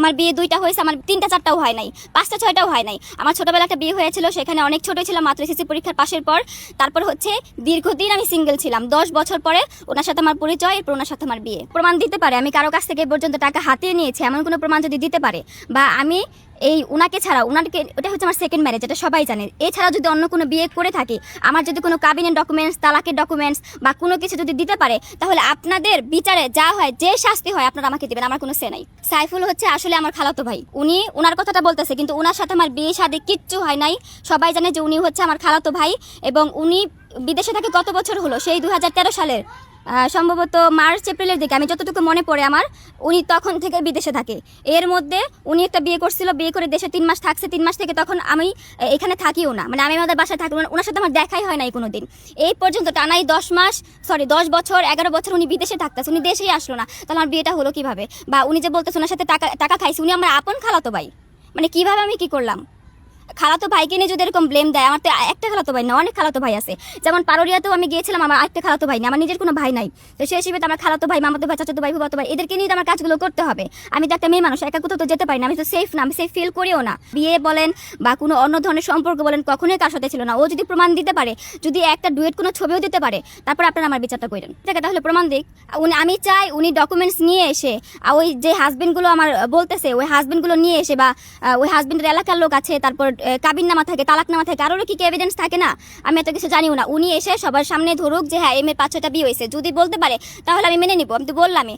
আমার বিয়ে 2টা হয়েছে, আমার 3টা 4টাও হয় নাই, 5টা 6টাও হয় নাই। আমার ছোটবেলা একটা বিয়ে হয়েছিল, সেখানে অনেক ছোট ছিলাম, মাত্র এসএসসি পরীক্ষার পাশের পর। তারপর হচ্ছে দীর্ঘদিন আমি সিঙ্গেল ছিলাম, 10 বছর পরে ওনার সাথে আমার পরিচয়, এরপর ওনার সাথে আমার বিয়ে। প্রমাণ দিতে পারে আমি কারো কাছ থেকে এ পর্যন্ত টাকা হাতিয়ে নিয়েছি, এমন কোনো প্রমাণ যদি দিতে পারে, বা আমি এই উনাকে ছাড়া, উনাকে, ওটা হচ্ছে আমার সেকেন্ড ম্যারেজ, এটা সবাই জানে, এছাড়া যদি অন্য কোনো বিয়ে করে থাকি, আমার যদি কোনো কাবিনের ডকুমেন্টস, তালাকের ডকুমেন্টস বা কোনো কিছু যদি দিতে পারে, তাহলে আপনাদের বিচারে যা হয়, যে শাস্তি হয় আপনারা আমাকে দেবেন, আমার কোনো সে নাই। সাইফুল হচ্ছে আসলে আমার খালাতো ভাই, উনি ওনার কথাটা বলতেছে, কিন্তু ওনার সাথে আমার বিয়ে শাদী কিচ্ছু হয় নাই। সবাই জানে যে উনি হচ্ছে আমার খালাতো ভাই, এবং উনি বিদেশে থাকে কত বছর হলো, সেই 2013 সালের সম্ভবত মার্চ এপ্রিলের দিকে, আমি যতটুকু মনে পড়ে আমার, উনি তখন থেকে বিদেশে থাকে। এর মধ্যে উনি একটা বিয়ে করছিল, বিয়ে করে দেশে 3 মাস থাকছে, 3 মাস থেকে তখন আমি এখানে থাকিও না, মানে আমি আমাদের বাসায় থাকি, ওনার সাথে আমার দেখাই হয় নাই কোনো দিন। এই পর্যন্ত টানাই 10 বছর 11 বছর উনি বিদেশে থাকতেছে, উনি দেশেই আসলো না, তাহলে আমার বিয়েটা হলো কিভাবে? বা উনি যে বলতেছে ওনার সাথে টাকা খাইছি, উনি আমার আপন খালাতো ভাই, মানে কিভাবে আমি কি করলাম? খালাতো ভাইকে নিয়ে যদি এরকম ব্লেম দেয়, আমার তো একটা খালাতো ভাই না, অনেক খালাতো ভাই আছে। যেমন পারুরিয়াতেও আমি গিয়েছিলাম, আমার একটা খালাতো ভাই না, আমার নিজের কোনো ভাই নাই। তো সেই হিসেবে তো আমার খালাতো ভাই, মামাতো ভাই, চাচাতো ভাই, ফুফাতো ভাই, এদেরকে নিয়ে তো আমার কাজগুলো করতে হবে। আমি তো একটা মেয়ে মানুষ, একা কোথাও তো যেতে পারি না, আমি তো সেফ না, আমি সেফ ফিল করিও না। বিয়ে বলেন বা কোনো অন্য ধরনের সম্পর্ক বলেন, কখনোই তার সাথে ছিল না। ও যদি প্রমাণ দিতে পারে, যদি একটা ডুয়েট কোনো ছবিও দিতে পারে, তারপর আপনারা আমার বিচারটা করেন, ঠিক আছে? তাহলে প্রমাণ দিক। আমি চাই উনি ডকুমেন্টস নিয়ে এসে, ওই যে হাজবেন্ডগুলো আমার বলতেছে, ওই হাজবেন্ডগুলো নিয়ে এসে, বা ওই হাজবেন্ডের এলাকার লোক আছে, তারপর কাবিননামা থাকে, তালাকনামা থাকে, আরও কি এভিডেন্স থাকে না, আমি এত কিছু জানিও না। উনি এসে সবার সামনে ধরুক যে হ্যাঁ, এম এর 5-6টা বিয়ে হয়েছে, যদি বলতে পারে তাহলে আমি মেনে নিব। আমি তো বললামই।